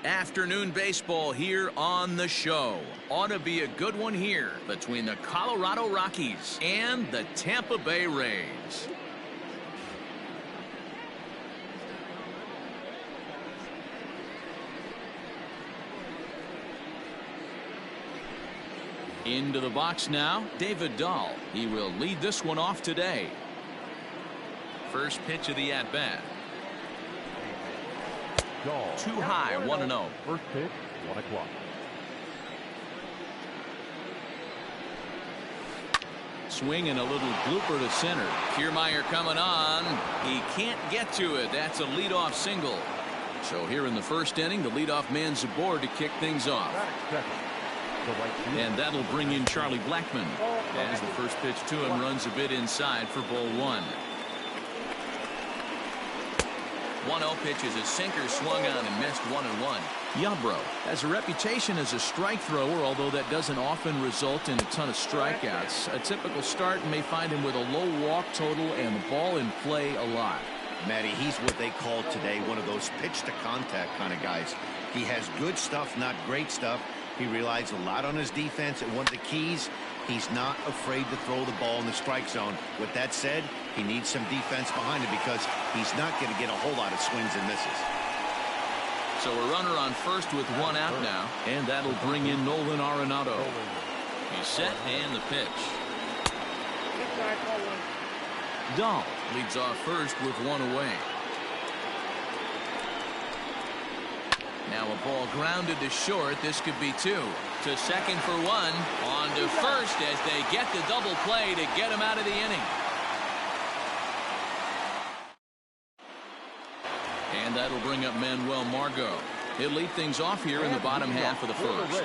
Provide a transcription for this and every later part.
Afternoon baseball here on the show. Ought to be a good one here between the Colorado Rockies and the Tampa Bay Rays. Into the box now, David Dahl. He will lead this one off today. First pitch of the at-bat. Too high, 1-0. First pitch, 1 o'clock. Swing and a little blooper to center. Kiermaier coming on. He can't get to it. That's a leadoff single. So here in the first inning, the leadoff man's aboard to kick things off. And that'll bring in Charlie Blackmon. As the first pitch to him runs a bit inside for ball 1. 1-0 pitch is a sinker, swung on and missed, 1-1. Yabro has a reputation as a strike thrower, although that doesn't often result in a ton of strikeouts. A typical start may find him with a low walk total and the ball in play a lot. Matty, he's what they call today one of those pitch to contact kind of guys. He has good stuff, not great stuff. He relies a lot on his defense, and one of the keys, he's not afraid to throw the ball in the strike zone. With that said, he needs some defense behind him because he's not going to get a whole lot of swings and misses. So a runner on first with 1 out now, and that'll bring in Nolan Arenado. He's set and the pitch. Dahl leads off first with 1 away. Now a ball grounded to short. This could be 2. To second for 1. On to first as they get the double play to get him out of the inning. And that'll bring up Manuel Margot. He'll lead things off here in the bottom half of the first.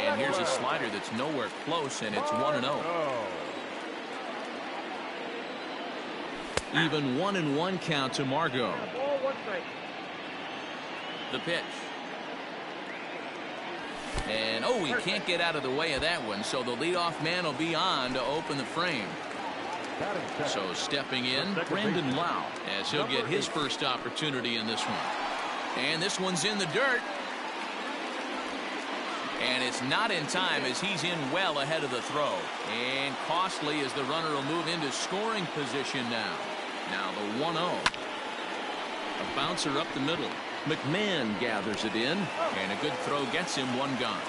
And here's a slider that's nowhere close, and it's 1-0. Even 1-1 count to Margot. The pitch. And oh, he can't get out of the way of that one, so the leadoff man will be on to open the frame. So stepping in, Brandon Lau, as he'll get his first opportunity in this one. And this one's in the dirt. And it's not in time as he's in well ahead of the throw. And costly as the runner will move into scoring position now. Now the 1-0. A bouncer up the middle. McMahon gathers it in, and a good throw gets him 1 gone.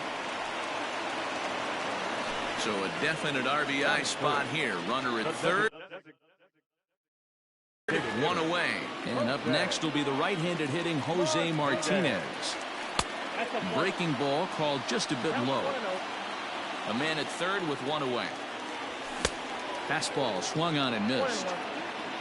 So a definite RBI spot here. Runner at third. 1 away. And up next will be the right-handed hitting Jose Martinez. Breaking ball called just a bit low. A man at third with 1 away. Fastball swung on and missed.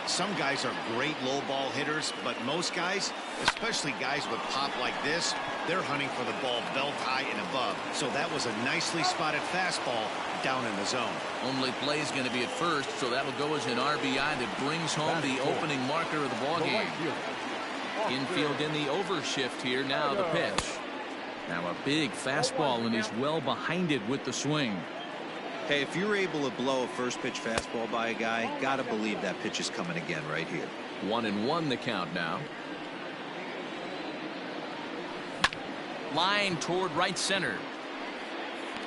Some guys are great low ball hitters, but most guys, especially guys with pop like this, they're hunting for the ball belt high and above. So that was a nicely spotted fastball down in the zone. Only play is going to be at first, so that'll go as an RBI that brings home the opening marker of the ballgame. Infield in the overshift here. Now the pitch. Now a big fastball, and he's well behind it with the swing. Hey, if you're able to blow a first pitch fastball by a guy, gotta believe that pitch is coming again right here. 1-1 the count now. Line toward right center.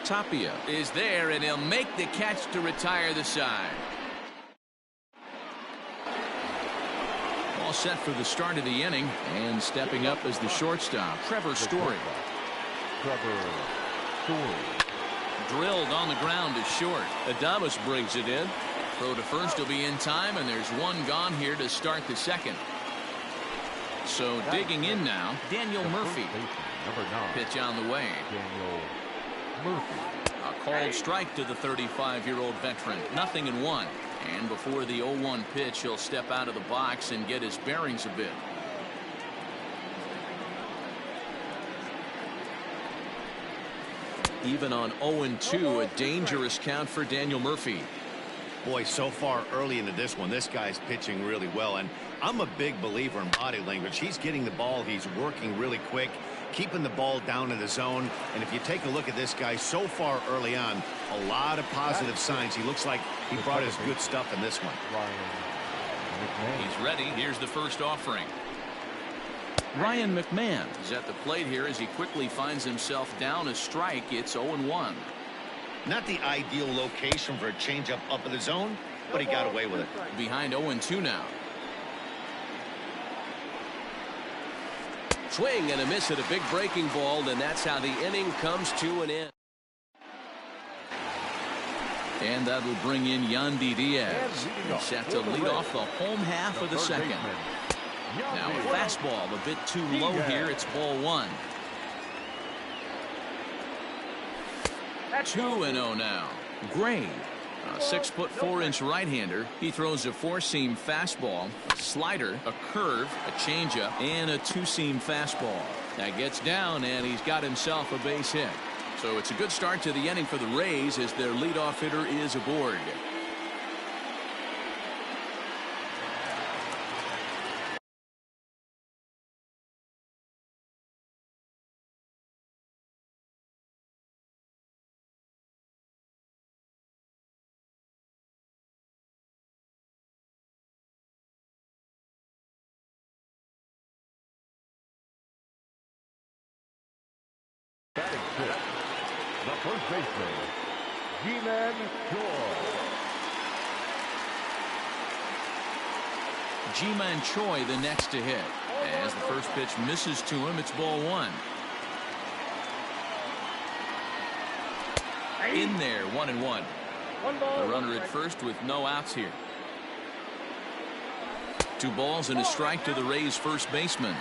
Tapia is there, and he'll make the catch to retire the side. All set for the start of the inning, and stepping up as the shortstop, Trevor Story. Drilled on the ground is short. Adames brings it in. Throw to first will be in time, and there's 1 gone here to start the second. So digging in now, Daniel Murphy. Pitch on the way. A called strike to the 35-year-old veteran. 0-1. And before the 0-1 pitch, he'll step out of the box and get his bearings a bit. Even on 0-2, a dangerous count for Daniel Murphy. Boy, so far early into this one, this guy's pitching really well. And I'm a big believer in body language. He's getting the ball. He's working really quick, keeping the ball down in the zone. And if you take a look at this guy so far early on, a lot of positive signs. He looks like he brought his good stuff in this one. He's ready. Here's the first offering. Ryan McMahon is at the plate here as he quickly finds himself down a strike. It's 0-1. Not the ideal location for a changeup up in the zone, but he got away with it. Behind 0-2 now. Swing and a miss at a big breaking ball, and that's how the inning comes to an end. And that will bring in Yandy Diaz. Set to lead off the home half of the second. Now a fastball a bit too low here. It's ball one. 2-0 now. Gray, a 6'4" right-hander. He throws a four-seam fastball, a slider, a curve, a changeup, and a two-seam fastball. That gets down, and he's got himself a base hit. So it's a good start to the inning for the Rays as their leadoff hitter is aboard. The first baseman, G-Man Choi. G-Man Choi the next to hit. As the first pitch misses to him, it's ball one. In there, 1-1. The runner at first with no outs here. 2 balls and a strike to the Rays first baseman.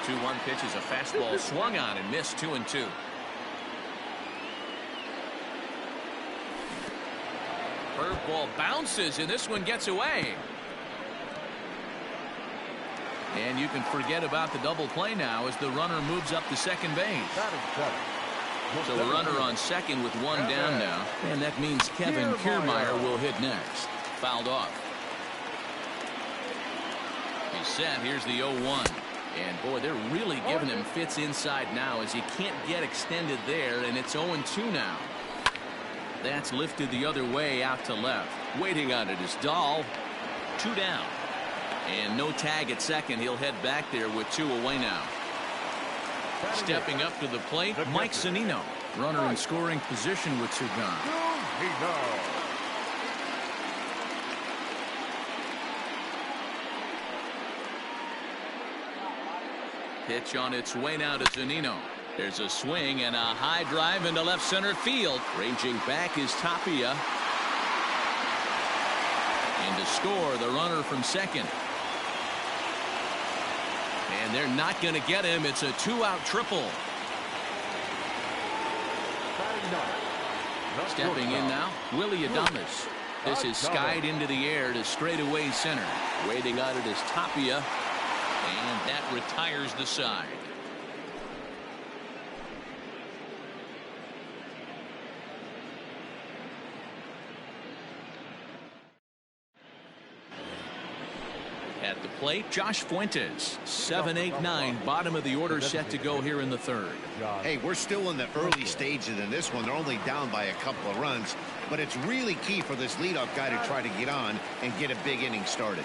2-1 pitch is a fastball swung on and missed. 2-2. Curveball bounces and this one gets away. And you can forget about the double play now as the runner moves up to second base. So a runner on second with one down now, and that means Kevin Kiermaier will hit next. Fouled off. He's set. Here's the 0-1. And boy, they're really giving him fits inside now as he can't get extended there, and it's 0-2 now. That's lifted the other way out to left. Waiting on it is Dahl. 2 down. And no tag at second. He'll head back there with 2 away now. Stepping up to the plate, Mike Zunino. Runner in scoring position with 2 gone. Pitch on its way now to Zunino. There's a swing and a high drive into left center field. Ranging back is Tapia. And to score, the runner from second. And they're not going to get him. It's a 2-out triple. Stepping in now, Willie Adames. This is skied into the air to straightaway center. Waiting on it is Tapia. And that retires the side. At the plate, Josh Fuentes. 7, 8, 9, bottom of the order set to go here in the third. Hey, we're still in the early stages in this one. They're only down by a couple of runs, but it's really key for this leadoff guy to try to get on and get a big inning started.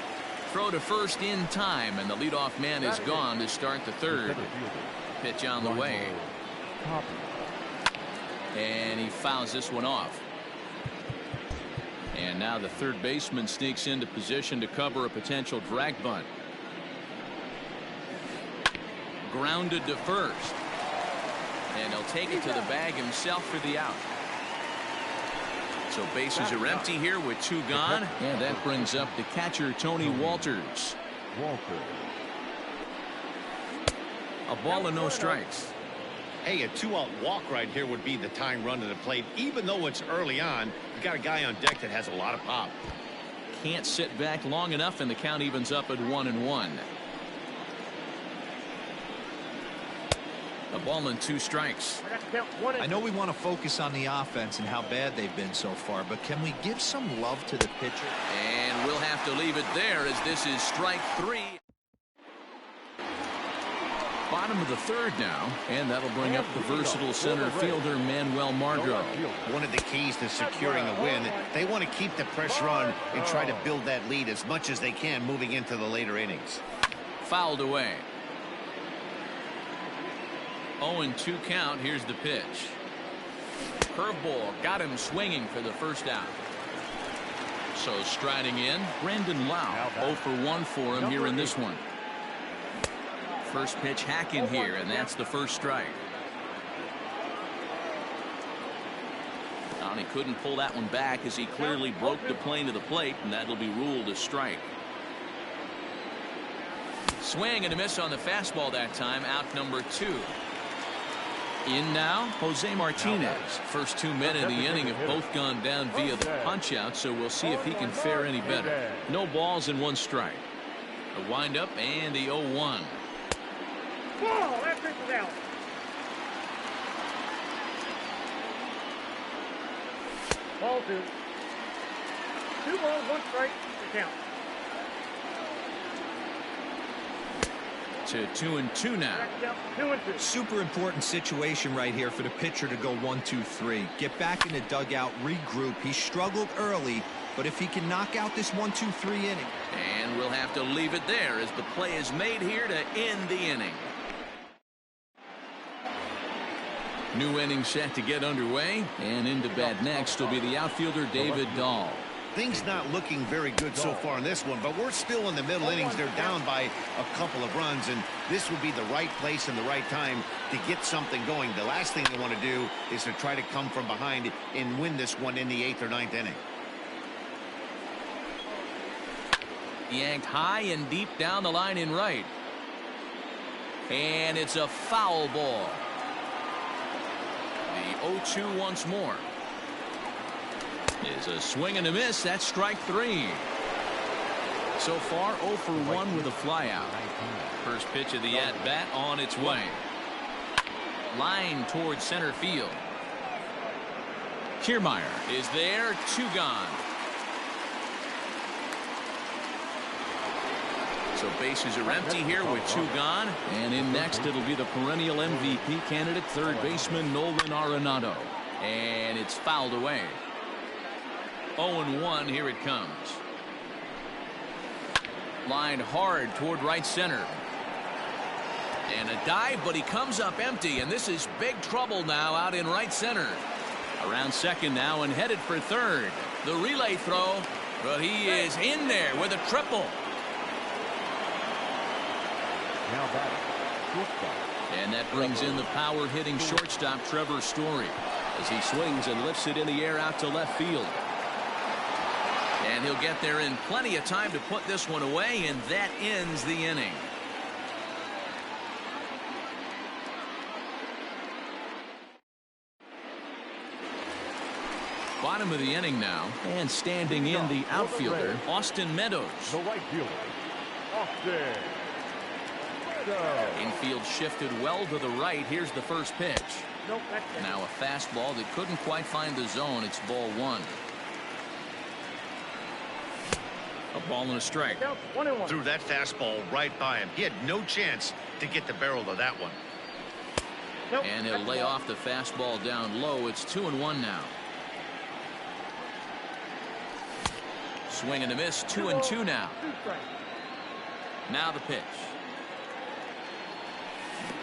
Throw to first in time, and the leadoff man is gone to start the third. Pitch on the way. And he fouls this one off. And now the third baseman sneaks into position to cover a potential drag bunt. Grounded to first. And he'll take it to the bag himself for the out. So bases are empty here with 2 gone. And that brings up the catcher, Tony Walters. A ball and no strikes. Hey, a 2-out walk right here would be the tying run to the plate. Even though it's early on, you got a guy on deck that has a lot of pop. Can't sit back long enough, and the count evens up at 1-1. A ball and 2 strikes. I know we want to focus on the offense and how bad they've been so far, but can we give some love to the pitcher? And we'll have to leave it there as this is strike 3. Bottom of the third now, and that'll bring up the versatile center fielder Manuel Margot. One of the keys to securing a win, they want to keep the pressure on and try to build that lead as much as they can moving into the later innings. Fouled away. 0-2 count. Here's the pitch. Curveball got him swinging for the first out. So striding in, Brandon Lau. 0 for 1 for him here in this one. First pitch hacking here, and that's the first strike. And he couldn't pull that one back as he clearly broke the plane to the plate, and that'll be ruled a strike. Swing and a miss on the fastball that time. Out number 2. In now, Jose Martinez. First 2 men in the inning have both gone down via the punch out, so we'll see if he can fare any better. No balls and 1 strike. The windup and the 0-1. Ball, that pitch is out. Ball 2. 2 balls, 1 strike to count. To 2-2 now. 2-2. Super important situation right here for the pitcher to go 1-2-3. Get back in the dugout, regroup. He struggled early, but if he can knock out this 1-2-3 inning. And we'll have to leave it there as the play is made here to end the inning. New inning set to get underway, and into bat next will be the outfielder David Dahl. Things not looking very good so far in this one, but we're still in the middle innings. They're down by a couple of runs, and this would be the right place and the right time to get something going. The last thing they want to do is to try to come from behind and win this one in the 8th or 9th inning. Yanked high and deep down the line in right. And it's a foul ball. The 0-2 once more. Is a swing and a miss. That's strike 3. So far 0 for 1 with a flyout. First pitch of the at-bat on its way. Line towards center field. Kiermaier is there. 2 gone. So bases are empty here with 2 gone. And in next it'll be the perennial MVP candidate, third baseman Nolan Arenado. And it's fouled away. 0-1, here it comes. Lined hard toward right center. And a dive, but he comes up empty, and this is big trouble now out in right center. Around second now and headed for third. The relay throw, but he is in there with a triple. Now batting, shortstop. And that brings in the power-hitting shortstop Trevor Story as he swings and lifts it in the air out to left field. And he'll get there in plenty of time to put this one away, and that ends the inning. Bottom of the inning now, and standing in the outfielder, Austin Meadows. The right fielder, Austin Meadows. Infield shifted well to the right. Here's the first pitch. Nope, that's Now a fastball that couldn't quite find the zone. It's ball 1. A ball and a strike. 1-1. Threw that fastball right by him. He had no chance to get the barrel of that one. Nope, And he'll that's lay ball. off the fastball down low. It's 2-1 now. Swing and a miss. 2-2 now. 2 strikes. Now the pitch.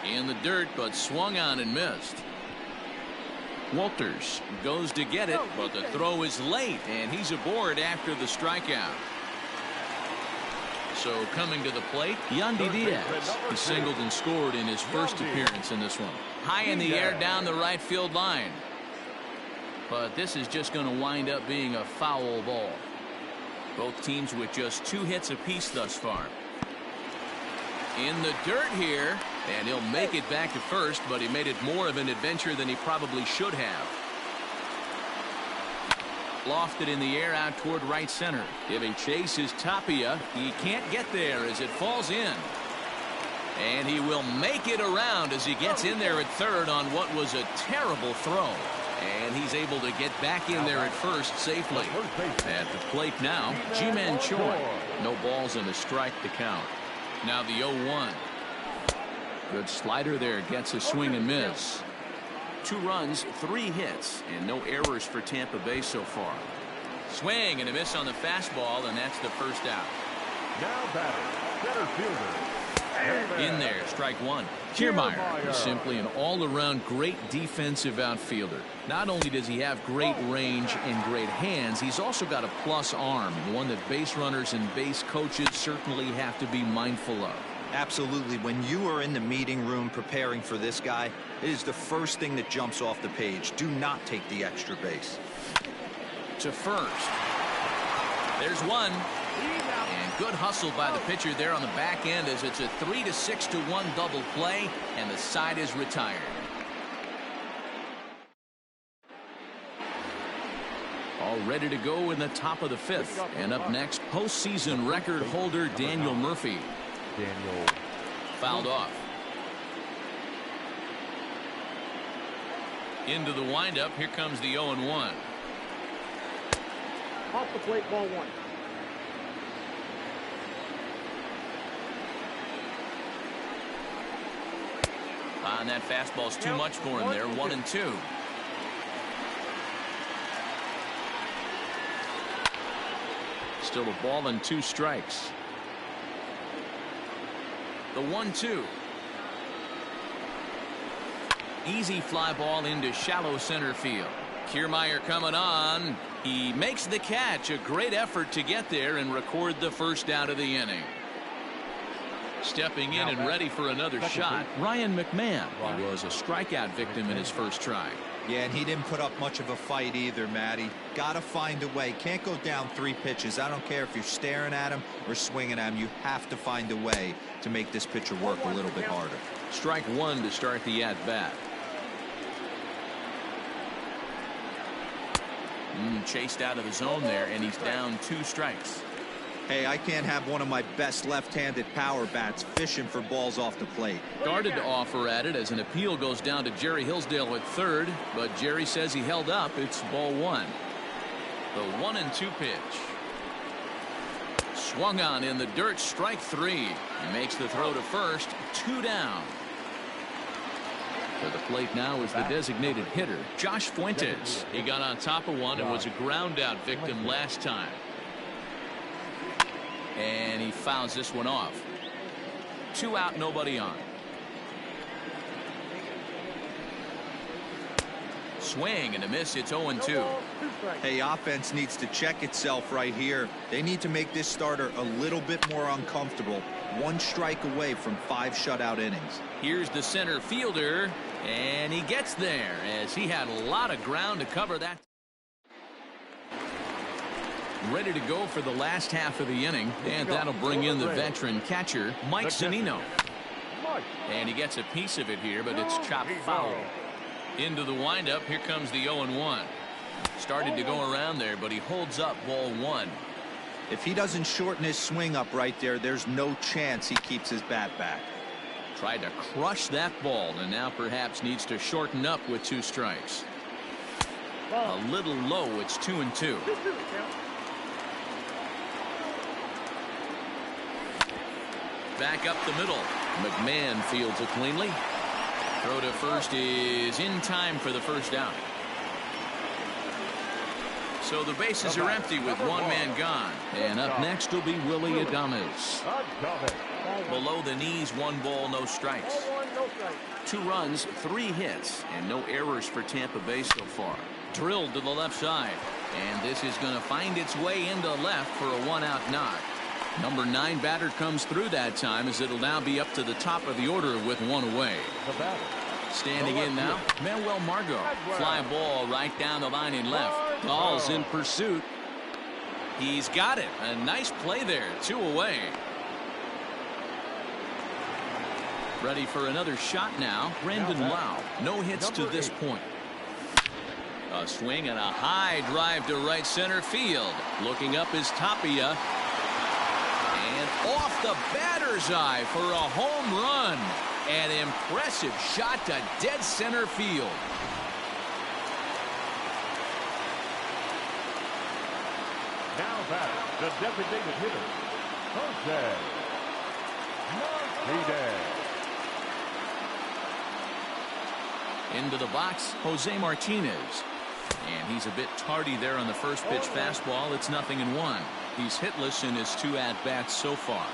In the dirt, but swung on and missed. Walters goes to get it, but the throw is late, and he's aboard after the strikeout. So coming to the plate, Yandy Diaz. He singled and scored in his first appearance in this one. High in the air down the right field line. But this is just going to wind up being a foul ball. Both teams with just 2 hits apiece thus far. In the dirt here, and he'll make it back to first, but he made it more of an adventure than he probably should have. Lofted in the air out toward right center. Giving chase is Tapia. He can't get there as it falls in. And he will make it around as he gets in there at third on what was a terrible throw. And he's able to get back in there at first safely. At the plate now, Ji-Man Choi. No balls and a strike to count. Now the 0-1. Good slider there, gets a swing and miss. 2 runs, 3 hits, and no errors for Tampa Bay so far. Swing and a miss on the fastball, and that's the first out. Now batter, center fielder. In there, strike 1. Kiermaier is simply an all-around great defensive outfielder. Not only does he have great range and great hands, he's also got a plus arm, one that base runners and base coaches certainly have to be mindful of. Absolutely. When you are in the meeting room preparing for this guy, it is the first thing that jumps off the page. Do not take the extra base. To first. There's one. And good hustle by the pitcher there on the back end as it's a 3-6-1 double play, and the side is retired. All ready to go in the top of the 5th. And up next, postseason record holder Daniel Murphy. Daniel. Fouled off. Into the windup. Here comes the 0-1. Off the plate, ball 1. And that fastball's too much for him there. 1-2. Still a ball and 2 strikes. The 1-2. Easy fly ball into shallow center field. Kiermaier coming on. He makes the catch. A great effort to get there and record the first out of the inning. Stepping in and ready for another shot, Ryan McMahon. He was a strikeout victim in his first try. Yeah, and he didn't put up much of a fight either, Matty. Gotta find a way. Can't go down 3 pitches. I don't care if you're staring at him or swinging at him. You have to find a way to make this pitcher work a little bit harder. Strike 1 to start the at-bat. Chased out of the zone there, and he's down 2 strikes. Hey, I can't have one of my best left-handed power bats fishing for balls off the plate. Started to offer at it as an appeal goes down to Jerry Hillsdale at third, but Jerry says he held up. It's ball 1. The 1-2 pitch. Swung on in the dirt, strike 3. He makes the throw to first, 2 down. For the plate now is the designated hitter, Josh Fuentes. He got on top of one and was a ground out victim last time. And he fouls this one off. 2 out, nobody on. Swing and a miss. It's 0-2. Hey, offense needs to check itself right here. They need to make this starter a little bit more uncomfortable. 1 strike away from 5 shutout innings. Here's the center fielder, and he gets there as he had a lot of ground to cover that. Ready to go for the last half of the inning, and that'll bring in the veteran catcher, Mike Zunino. And he gets a piece of it here, but it's chopped foul. Into the windup. Here comes the 0-1. Started to go around there, but he holds up ball 1. If he doesn't shorten his swing up right there, there's no chance he keeps his bat back. Tried to crush that ball, and now perhaps needs to shorten up with 2 strikes. A little low. It's 2-2. Back up the middle. McMahon fields it cleanly. Throw to first is in time for the first down. So the bases are empty with 1 man gone. And up next will be Willie Adames. Below the knees, 1 ball, no strikes. 2 runs, 3 hits, and no errors for Tampa Bay so far. Drilled to the left side. And this is going to find its way into left for a 1-out knock. Number 9 batter comes through that time as it'll now be up to the top of the order with 1 away. Standing in now, Manuel Margot. Fly ball right down the line in left. Gall's in pursuit. He's got it. A nice play there. 2 away. Ready for another shot now. Brandon Lau. No hits to this point. A swing and a high drive to right center field. Looking up is Tapia. And off the batter's eye for a home run. An impressive shot to dead center field. Now batter, the designated hitter, Jose Martinez. Into the box, Jose Martinez. And he's a bit tardy there on the first pitch fastball. It's 0-1. He's hitless in his 2 at-bats so far.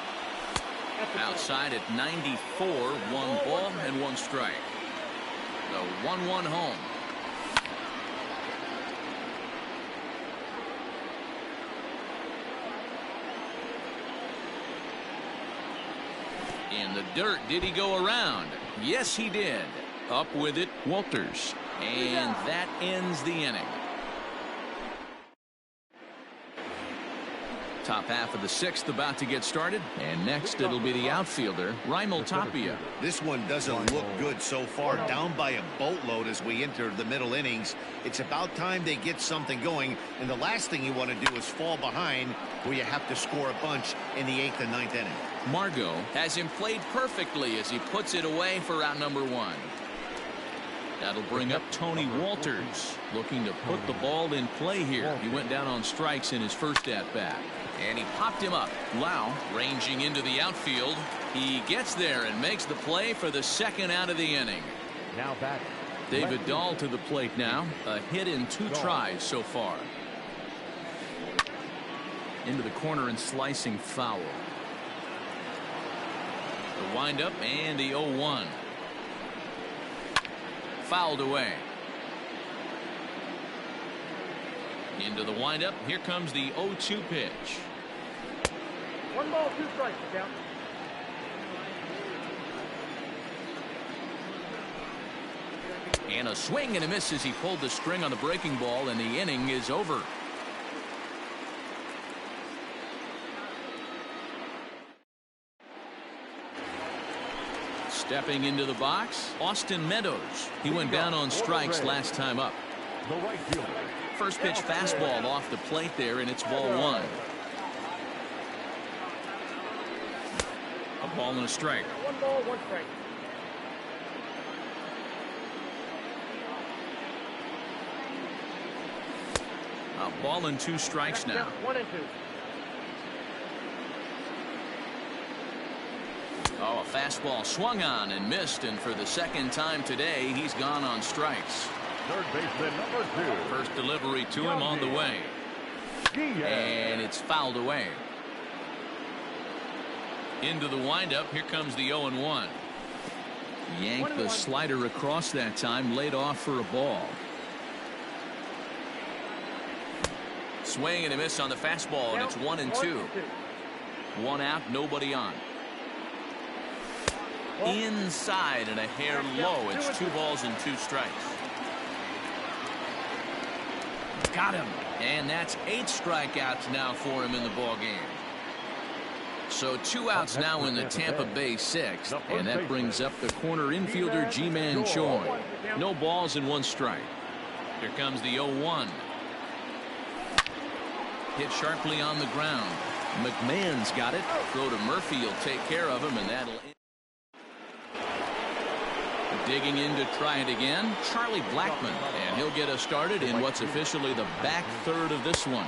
Outside at 94, 1 ball and 1 strike. The 1-1 home. In the dirt, did he go around? Yes, he did. Up with it, Walters. And that ends the inning. Top half of the 6th about to get started. And next it'll be the outfielder, Raimel Tapia. This one doesn't look good so far. Down by a boatload as we enter the middle innings. It's about time they get something going. And the last thing you want to do is fall behind where you have to score a bunch in the 8th and 9th inning. Margot has him played perfectly as he puts it away for out number 1. That'll bring up Tony Walters, looking to put the ball in play here. He went down on strikes in his first at-bat. And he popped him up. Lau ranging into the outfield. He gets there and makes the play for the 2nd out of the inning. Now back. David Dahl to the plate now. A hit in 2 tries so far. Into the corner and slicing foul. The windup and the 0-1. Fouled away. Into the windup. Here comes the 0-2 pitch. 1 ball, 2 strikes. Down. And a swing and a miss as he pulled the string on the breaking ball, and the inning is over. Stepping into the box, Austin Meadows. He went down on strikes last time up. The right fielder. First pitch fastball off the plate there, and it's ball 1. A ball and a strike. 1 ball, 1 strike. A ball and 2 strikes now. 1 and 2. Oh, a fastball swung on and missed, and for the 2nd time today, he's gone on strikes. Third baseman number 2. First delivery to him on the way. And it's fouled away. Into the windup. Here comes the 0-1. Yanked the slider across that time, laid off for a ball. Swing and a miss on the fastball, and it's 1-2. 1 out, nobody on. Inside and a hair low. It's 2 balls and 2 strikes. Got him. And that's 8 strikeouts now for him in the ball game. So 2 outs now in the Tampa Bay 6th, and that brings up the corner infielder Ji-Man Choi. No balls and 1 strike. Here comes the 0-1. Hit sharply on the ground. McMahon's got it. Throw to Murphy will take care of him, and that'll. Digging in to try it again, Charlie Blackmon, and he'll get us started in what's officially the back third of this one.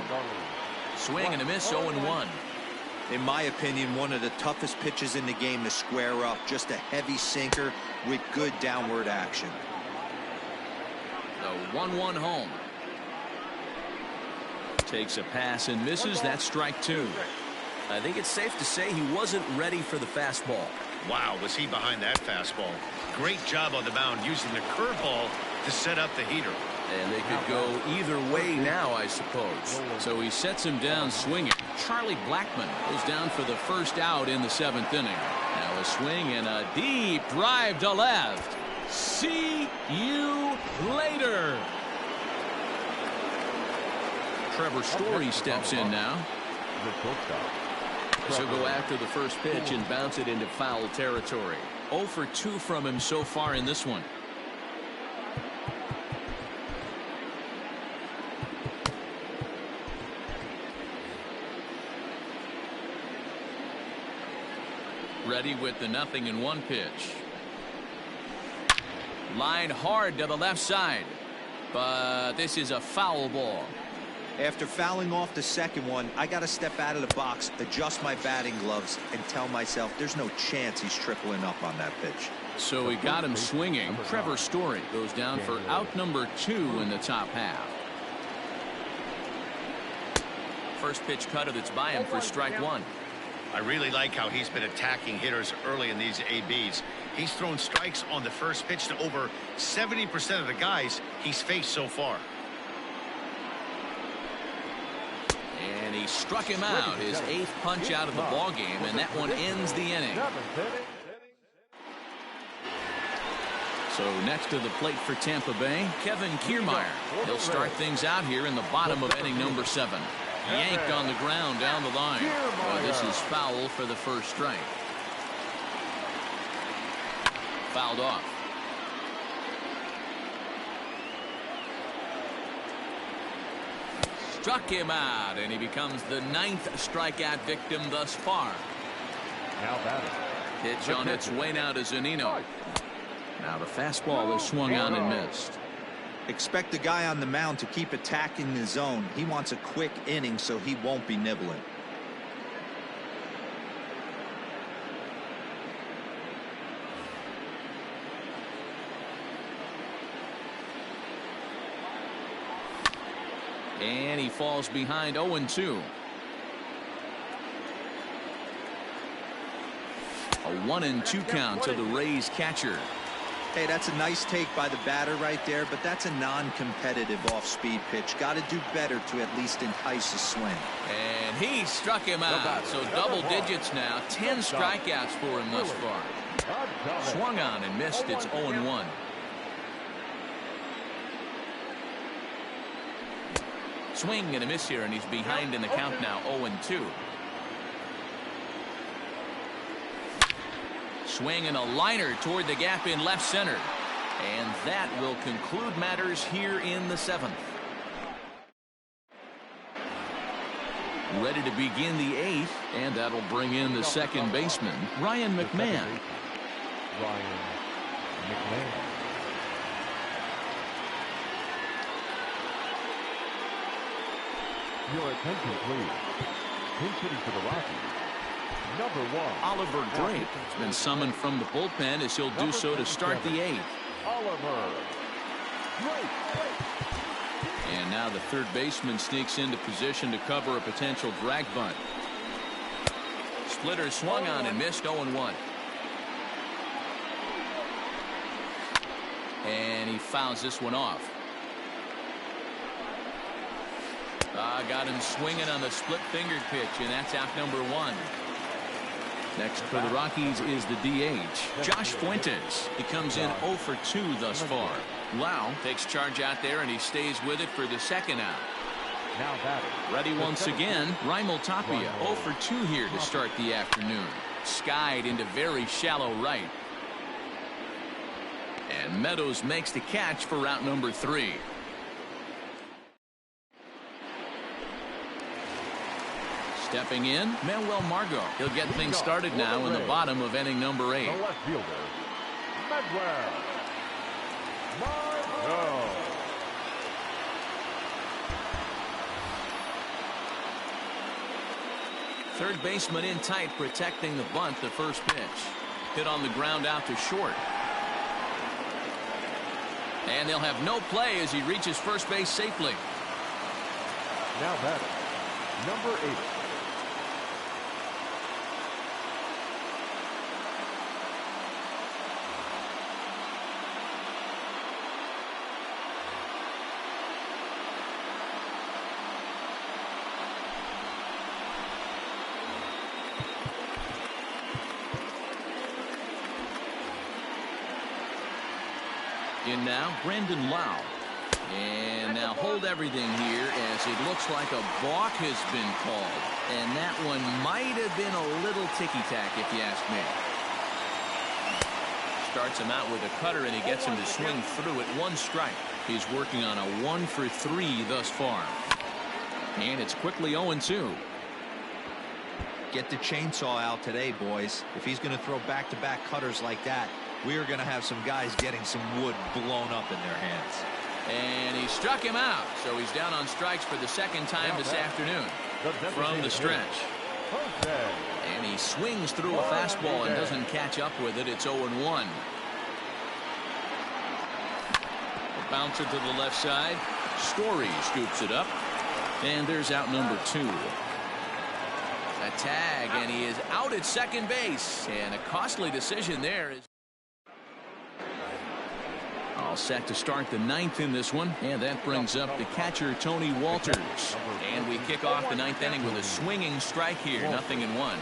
Swing and a miss, 0-1. In my opinion, one of the toughest pitches in the game to square up. Just a heavy sinker with good downward action. The 1-1 home. Takes a pass and misses. That's strike 2. I think it's safe to say he wasn't ready for the fastball. Wow, was he behind that fastball. Great job on the mound using the curveball to set up the heater. And they could go either way now, I suppose. So he sets him down swinging. Charlie Blackmon goes down for the 1st out in the 7th inning. Now a swing and a deep drive to left. See you later. Trevor Story steps in now. So go after the first pitch and bounce it into foul territory. 0 for 2 from him so far in this one. Ready with the 0-1 pitch. Line hard to the left side. But this is a foul ball. After fouling off the second one, I got to step out of the box, adjust my batting gloves, and tell myself there's no chance he's tripling up on that pitch. So he got him swinging. Trevor Story goes down for out number 2 in the top half. First pitch cutter that's by him for strike 1. I really like how he's been attacking hitters early in these ABs. He's thrown strikes on the first pitch to over 70% of the guys he's faced so far. And he struck him out, his 8th punch out of the ball game, and that one ends the inning. So next to the plate for Tampa Bay, Kevin Kiermaier. He'll start things out here in the bottom of inning number 7. Yanked on the ground down the line. Well, this is foul for the first strike. Fouled off. Struck him out, and he becomes the 9th strikeout victim thus far. Now batting. Pitch on its way now to Zunino. Now the fastball is swung on and missed. Expect the guy on the mound to keep attacking the zone. He wants a quick inning, so he won't be nibbling. And he falls behind 0-2. A 1-2 count to the Rays catcher. Hey, that's a nice take by the batter right there, but that's a non-competitive off-speed pitch. Got to do better to at least entice a swing. And he struck him out. So double digits now. 10 strikeouts for him thus far. Swung on and missed. It's 0-1. Swing and a miss here, and he's behind in the count now. 0-2. Swing and a liner toward the gap in left center. And that will conclude matters here in the 7th. Ready to begin the 8th, and that'll bring in the second baseman, Ryan McMahon. Ryan McMahon. Your attention, please. Pinch hitting for the Rockies. Number 1. Oliver Drake has been summoned from the bullpen as he'll do so to start the 8th. Oliver Drake. And now the third baseman sneaks into position to cover a potential drag bunt. Splitter swung on and missed. 0-1. And he fouls this one off. Got him swinging on the split-fingered pitch, and that's out number 1. Next for the Rockies is the DH, Josh Fuentes. He comes in 0 for 2 thus far. Lau takes charge out there, and he stays with it for the second out. Now batting. Ready once again, Raimel Tapia, 0 for 2 here to start the afternoon. Skied into very shallow right. And Meadows makes the catch for route number 3. Stepping in, Manuel Margot. He'll get things started now in the bottom of inning number 8. The left fielder, Manuel Margot. Third baseman in tight, protecting the bunt. The first pitch hit on the ground out to short. And they'll have no play as he reaches first base safely. Now batting, number 8. In now, Brandon Lau. And now hold everything here as it looks like a balk has been called. And that one might have been a little ticky-tack if you ask me. Starts him out with a cutter and he gets him to swing through at 1 strike. He's working on a 1 for 3 thus far. And it's quickly 0-2. Get the chainsaw out today, boys. If he's going to throw back-to-back cutters like that, we are going to have some guys getting some wood blown up in their hands. And he struck him out, so he's down on strikes for the second time this afternoon from the stretch. And he swings through a fastball and doesn't catch up with it. It's 0-1. Bounce it to the left side. Story scoops it up. And there's out number 2. A tag, and he is out at second base. And a costly decision there. All set to start the 9th in this one. And that brings up the catcher, Tony Walters. And we kick off the 9th inning with a swinging strike here. 0-1.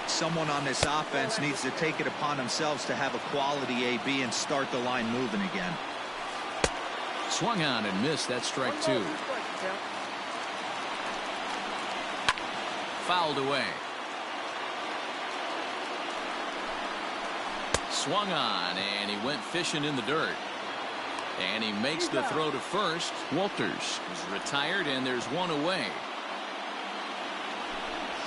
Someone on this offense needs to take it upon themselves to have a quality AB and start the line moving again. Swung on and missed. That's strike 2. Fouled away. Swung on, and he went fishing in the dirt. And he makes the throw to first. Walters is retired, and there's one away.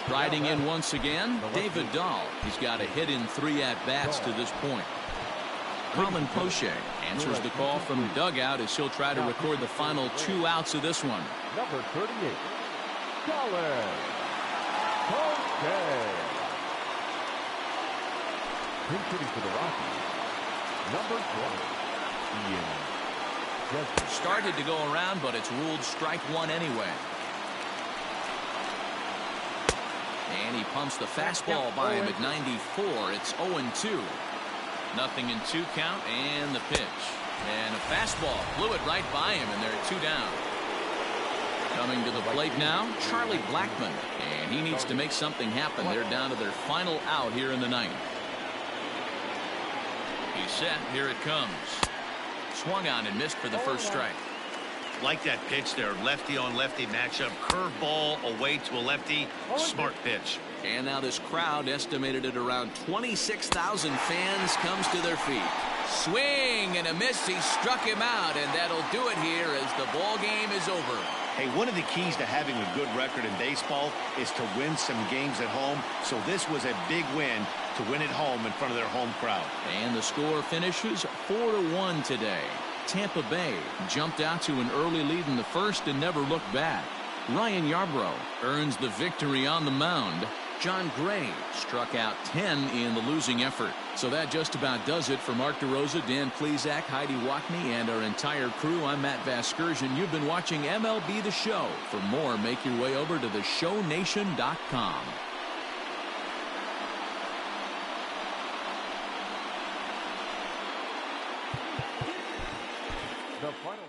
Riding in once again, David Dahl. He's got a hit in 3 at-bats to this point. Colin Poche answers the call from the dugout as he'll try to record the final 2 outs of this one. Number 38, Colin Poche. Pinch hitting for the Rockies. Number 20, Ian Desmond. Started to go around, but it's ruled strike 1 anyway. And he pumps the fastball by him at 94. It's 0-2. Nothing in 2 count, and the pitch. And a fastball blew it right by him, and they're 2 down. Coming to the plate now, Charlie Blackmon. And he needs to make something happen. They're down to their final out here in the 9th. He's set. Here it comes. Swung on and missed for the first strike. Like that pitch there, lefty on lefty matchup, curveball away to a lefty, smart pitch. And now this crowd, estimated at around 26,000 fans, comes to their feet. Swing and a miss. He struck him out, and that'll do it here as the ball game is over. Hey, one of the keys to having a good record in baseball is to win some games at home. So this was a big win to win at home in front of their home crowd. And the score finishes 4-1 today. Tampa Bay jumped out to an early lead in the first and never looked back. Ryan Yarbrough earns the victory on the mound. John Gray struck out 10 in the losing effort. So that just about does it for Mark DeRosa, Dan Plesac, Heidi Wackney, and our entire crew. I'm Matt Vasgersian. You've been watching MLB The Show. For more, make your way over to theshownation.com. The final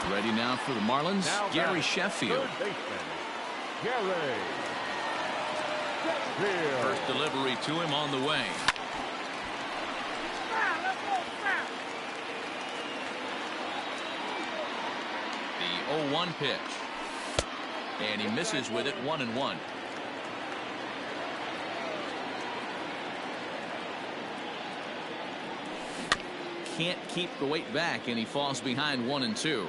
Ready now for the Marlins, Now Gary batting, Sheffield. third baseman, Gary Sheffield. First delivery to him on the way. The 0-1 pitch. And he misses with it, 1-1. Can't keep the weight back, and he falls behind 1-2.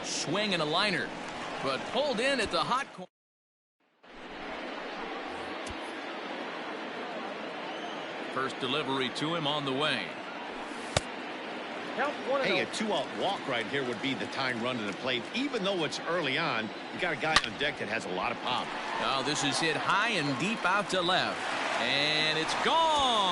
Swing and a liner, but pulled in at the hot corner. First delivery to him on the way. Hey, a 2-out walk right here would be the tying run to the plate. Even though it's early on, you got a guy on deck that has a lot of pop. Now this is hit high and deep out to left. And it's gone.